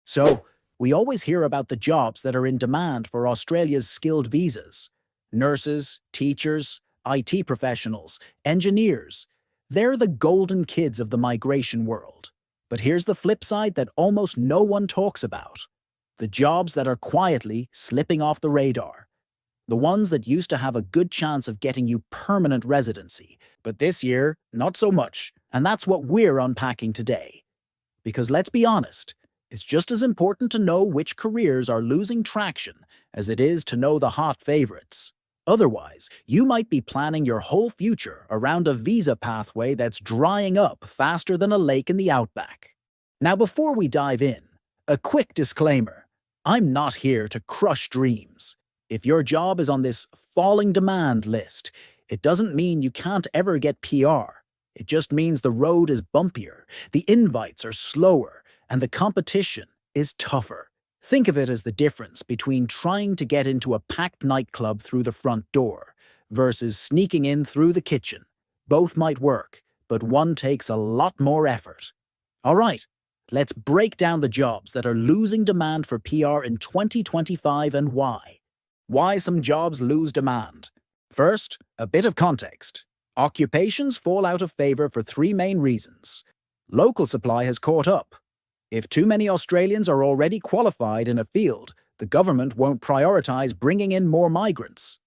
So, we always hear about the jobs that are in demand for Australia's skilled visas. Nurses, teachers, IT professionals, engineers. They're the golden kids of the migration world. But here's the flip side that almost no one talks about. The jobs that are quietly slipping off the radar. The ones that used to have a good chance of getting you permanent residency. But this year, not so much. And that's what we're unpacking today. Because let's be honest, it's just as important to know which careers are losing traction as it is to know the hot favorites. Otherwise, you might be planning your whole future around a visa pathway that's drying up faster than a lake in the outback. Now, before we dive in, a quick disclaimer. I'm not here to crush dreams. If your job is on this falling demand list, it doesn't mean you can't ever get PR. It just means the road is bumpier, the invites are slower, and the competition is tougher. Think of it as the difference between trying to get into a packed nightclub through the front door versus sneaking in through the kitchen. Both might work, but one takes a lot more effort. All right, let's break down the jobs that are losing demand for PR in 2025 and why. Why some jobs lose demand. First, a bit of context. Occupations fall out of favor for three main reasons. Local supply has caught up. If too many Australians are already qualified in a field, the government won't prioritize bringing in more migrants.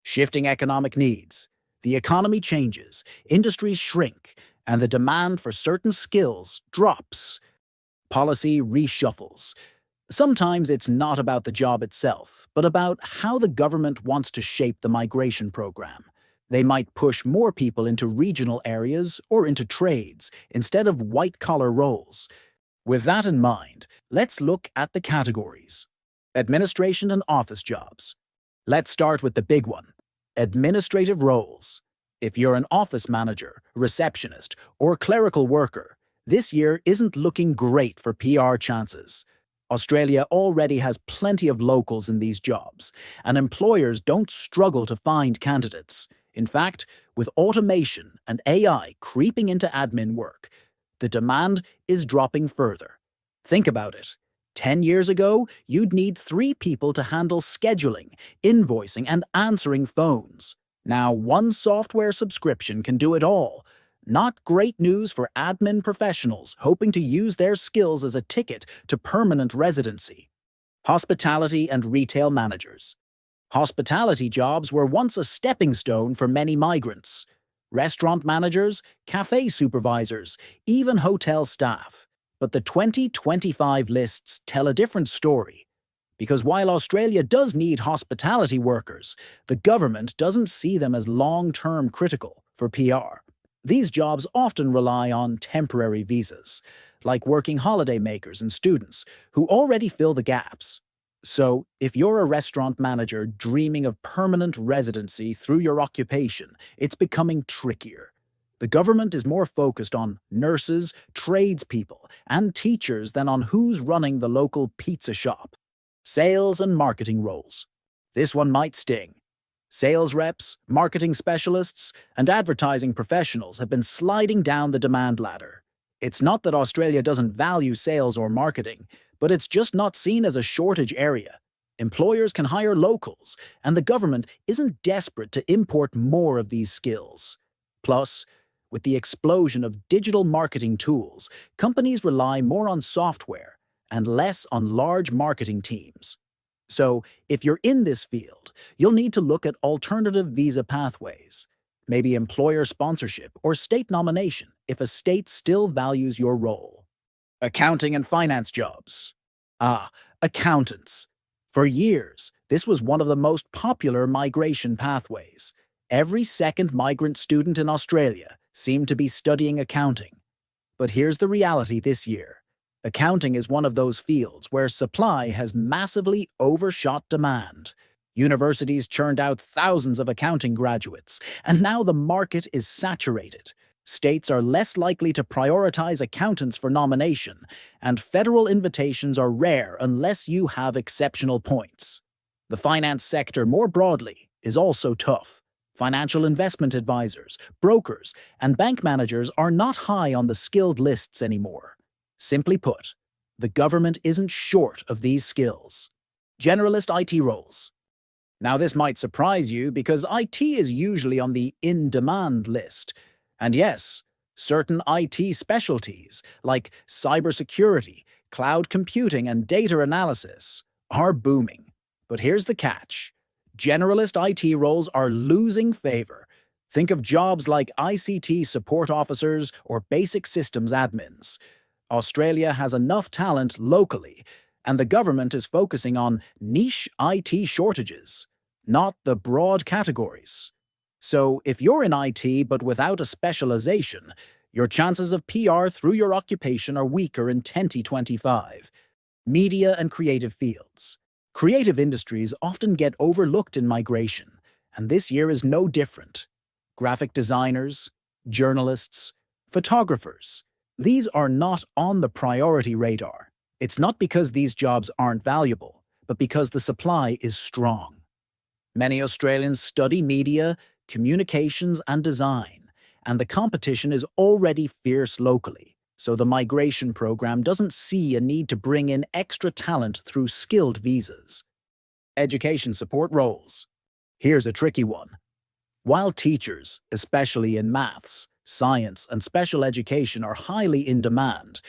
Shifting economic needs. The economy changes, industries shrink, and the demand for certain skills drops. Policy reshuffles. Sometimes it's not about the job itself, but about how the government wants to shape the migration program. They might push more people into regional areas or into trades instead of white-collar roles. With that in mind, let's look at the categories. Administration and office jobs. Let's start with the big one. Administrative roles. If you're an office manager, receptionist, or clerical worker, this year isn't looking great for PR chances. Australia already has plenty of locals in these jobs, and employers don't struggle to find candidates. In fact, with automation and AI creeping into admin work, the demand is dropping further. Think about it. 10 years ago, you'd need 3 people to handle scheduling, invoicing, and answering phones. Now, one software subscription can do it all. Not great news for admin professionals hoping to use their skills as a ticket to permanent residency. Hospitality and retail managers. Hospitality jobs were once a stepping stone for many migrants. Restaurant managers, cafe supervisors, even hotel staff. But the 2025 lists tell a different story. Because while Australia does need hospitality workers, the government doesn't see them as long-term critical for PR. These jobs often rely on temporary visas, like working holiday makers and students, who already fill the gaps. So, if you're a restaurant manager dreaming of permanent residency through your occupation, it's becoming trickier. The government is more focused on nurses, tradespeople, and teachers than on who's running the local pizza shop. Sales and marketing roles. This one might sting. Sales reps, marketing specialists, and advertising professionals have been sliding down the demand ladder. It's not that Australia doesn't value sales or marketing, but it's just not seen as a shortage area. Employers can hire locals, and the government isn't desperate to import more of these skills. Plus, with the explosion of digital marketing tools, companies rely more on software and less on large marketing teams. So, if you're in this field, you'll need to look at alternative visa pathways, maybe employer sponsorship or state nomination if a state still values your role. Accounting and finance jobs. Accountants. For years, this was one of the most popular migration pathways. Every second migrant student in Australia seemed to be studying accounting. But here's the reality this year. Accounting is one of those fields where supply has massively overshot demand. Universities churned out thousands of accounting graduates, and now the market is saturated. States are less likely to prioritize accountants for nomination, and federal invitations are rare unless you have exceptional points. The finance sector more broadly is also tough. Financial investment advisors, brokers, and bank managers are not high on the skilled lists anymore. Simply put, The government isn't short of these skills. Generalist IT roles. Now, this might surprise you because IT is usually on the in-demand list. And yes, certain IT specialties, like cybersecurity, cloud computing, and data analysis, are booming. But here's the catch. Generalist IT roles are losing favor. Think of jobs like ICT support officers or basic systems admins. Australia has enough talent locally, and the government is focusing on niche IT shortages, not the broad categories. So, if you're in IT but without a specialization, your chances of PR through your occupation are weaker in 2025. Media and creative fields. Creative industries often get overlooked in migration, and this year is no different. Graphic designers, journalists, photographers. These are not on the priority radar. It's not because these jobs aren't valuable, but because the supply is strong. Many Australians study media, communications, and design, and the competition is already fierce locally, so the migration program doesn't see a need to bring in extra talent through skilled visas. Education support roles. Here's a tricky one. While teachers, especially in maths, science, and special education, are highly in demand,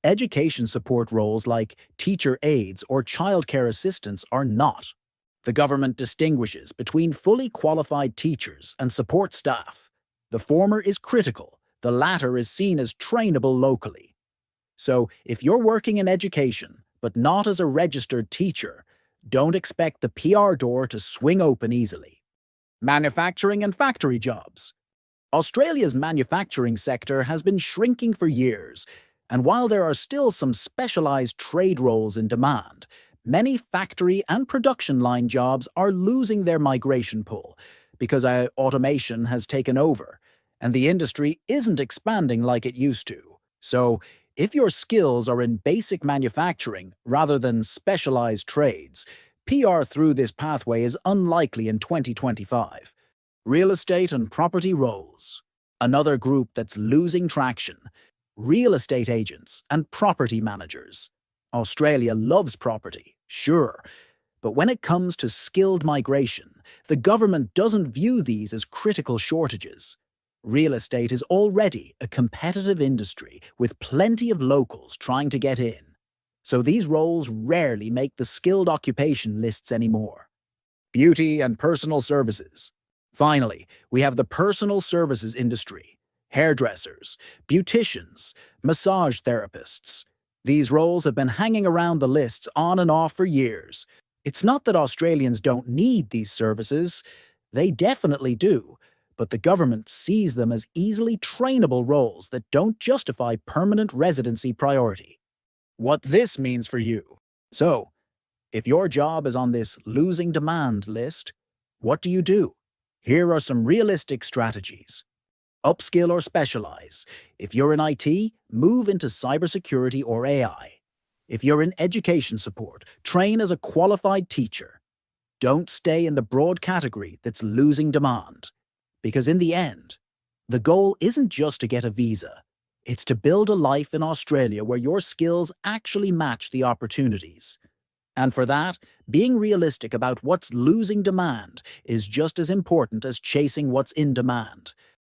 education support roles like teacher aides or childcare assistants are not. The government distinguishes between fully qualified teachers and support staff. The former is critical, the latter is seen as trainable locally. So, if you're working in education, but not as a registered teacher, don't expect the PR door to swing open easily. Manufacturing and factory jobs. Australia's manufacturing sector has been shrinking for years, and while there are still some specialized trade roles in demand, many factory and production line jobs are losing their migration pull because automation has taken over, and the industry isn't expanding like it used to. So, if your skills are in basic manufacturing rather than specialized trades, PR through this pathway is unlikely in 2025. Real estate and property roles. Another group that's losing traction. Real estate agents and property managers. Australia loves property, sure, but when it comes to skilled migration, the government doesn't view these as critical shortages. Real estate is already a competitive industry with plenty of locals trying to get in. So these roles rarely make the skilled occupation lists anymore. Beauty and personal services. Finally, we have the personal services industry. Hairdressers, beauticians, massage therapists. These roles have been hanging around the lists on and off for years. It's not that Australians don't need these services. They definitely do. But the government sees them as easily trainable roles that don't justify permanent residency priority. What this means for you. So, if your job is on this losing demand list, what do you do? Here are some realistic strategies. Upskill or specialize. If you're in IT, move into cybersecurity or AI. If you're in education support, train as a qualified teacher. Don't stay in the broad category that's losing demand. Because in the end, the goal isn't just to get a visa. It's to build a life in Australia where your skills actually match the opportunities. And for that, being realistic about what's losing demand is just as important as chasing what's in demand.